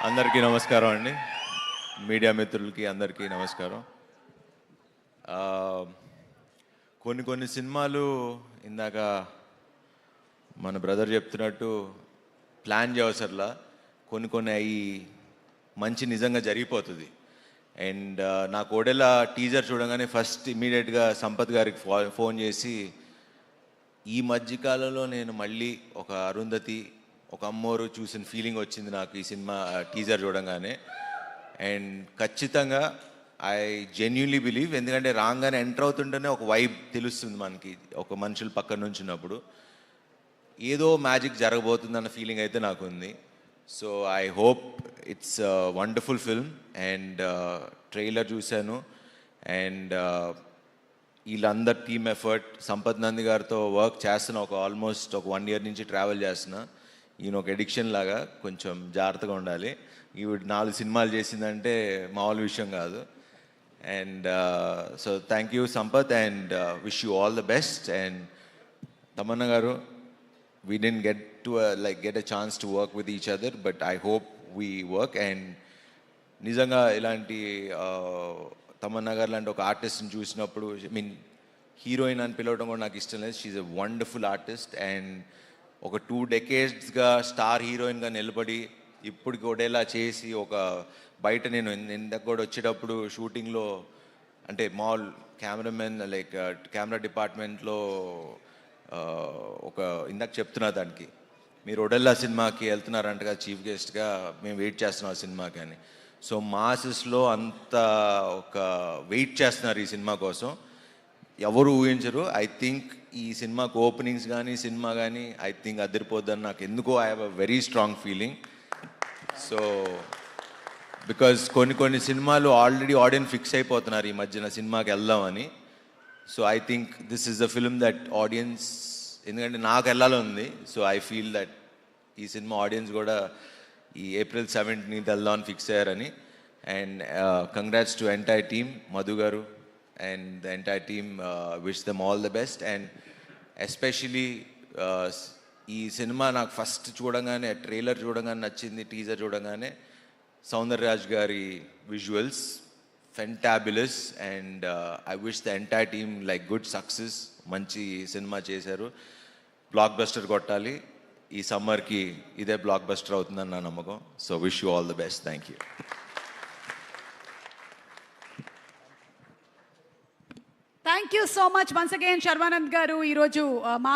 అందరికీ నమస్కారం అండి. మీడియా మిత్రులకి అందరికీ నమస్కారం. కొన్ని సినిమాలు ఇందాక మన బ్రదర్ చెప్తున్నట్టు ప్లాన్ చేయవసరలా, కొన్ని అవి మంచి నిజంగా జరిగిపోతుంది. అండ్ నా కోడెల టీజర్ చూడగానే ఫస్ట్ ఇమీడియట్గా సంపత్ గారికి ఫోన్ చేసి, ఈ మధ్యకాలంలో నేను మళ్ళీ ఒక అరుంధతి, ఒక అమ్మోరు చూసిన ఫీలింగ్ వచ్చింది నాకు ఈ సినిమా టీజర్ చూడంగానే. అండ్ ఖచ్చితంగా ఐ జెన్యున్లీ బిలీవ్, ఎందుకంటే రాగానే ఎంటర్ అవుతుంటేనే ఒక వైబ్ తెలుస్తుంది మనకి, ఒక మనుషులు పక్కన నుంచి ఉన్నప్పుడు ఏదో మ్యాజిక్ జరగబోతుందన్న ఫీలింగ్ అయితే నాకు ఉంది. So I hope it's wonderful film. And trailer చూశాను. అండ్ వీళ్ళందరు టీమ్ ఎఫర్ట్, సంపత్ నంది గారితో వర్క్ చేస్తున్నా, ఆల్మోస్ట్ ఒక 1 year నుంచి ట్రావెల్ చేస్తున్నా. ఈయన ఒక ఎడిక్షన్ లాగా, కొంచెం జాగ్రత్తగా ఉండాలి. ఈవిడ 4 సినిమాలు చేసిందంటే మామూలు విషయం కాదు. And so thank you Sampath, and wish you all the best. And Tamannaah garu, we didn't get a chance to work with each other, but I hope we work. And నిజంగా ఇలాంటి తమన్నా గారు లాంటి ఒక ఆర్టిస్ట్ని చూసినప్పుడు, హీరోయిన్ అని పిలవడం కూడా నాకు ఇష్టం లేదు. She's a wonderful artist. And ఒక 2 decades స్టార్ హీరోయిన్గా నిలబడి ఇప్పుడు కూడా ఇలా చేసి, ఒక బయట నేను ఇందాక కూడా వచ్చేటప్పుడు షూటింగ్లో, అంటే మాల్ కెమెరామెన్, లైక్ కెమెరా డిపార్ట్మెంట్లో ఒక ఇందాక చెప్తున్నా దానికి, మీరు ఒడెల్లా సినిమాకి వెళ్తున్నారంటగా చీఫ్ గెస్ట్గా, మేము వెయిట్ చేస్తున్నాం ఆ సినిమాకి అని. సో మాసెస్లో అంత ఒక వెయిట్ చేస్తున్నారు ఈ సినిమా కోసం, ఎవరు ఊహించరు. ఐ థింక్ ఈ సినిమాకు ఓపెనింగ్స్ కానీ సినిమా కానీ ఐ థింక్ అదిరిపోద్దని నాకు ఎందుకో I have a very strong feeling. So because కొన్ని సినిమాలు ఆల్రెడీ ఆడియన్స్ ఫిక్స్ అయిపోతున్నారు ఈ మధ్యన సినిమాకి వెళ్దామని. So I think this is the film that audience, ఎందుకంటే నాకు వెళ్ళాలని ఉంది. సో ఐ ఫీల్ దట్ ఈ సినిమా ఆడియన్స్ కూడా ఈ April 17th వెళ్దామని ఫిక్స్ అయ్యారని. And congrats to entire team, Madhu గారు and the entire team, wish them all the best. And especially ఈ సినిమా నాకు ఫస్ట్ చూడగానే, ట్రైలర్ చూడగానే నచ్చింది, టీజర్ చూడగానే సౌందర్యరాజ్ గారి visuals fantabulous. And I wish the entire team like good success. మంచి cinema చేశారు, బ్లాక్ బస్టర్ కొట్టాలి. ఈ సమ్మర్కి ఇదే బ్లాక్ బస్టర్ అవుతుందని నా నమ్మకం. So wish you all the best. Thank you. Thank you so much once again Sharwanand గారు ఈరోజు మా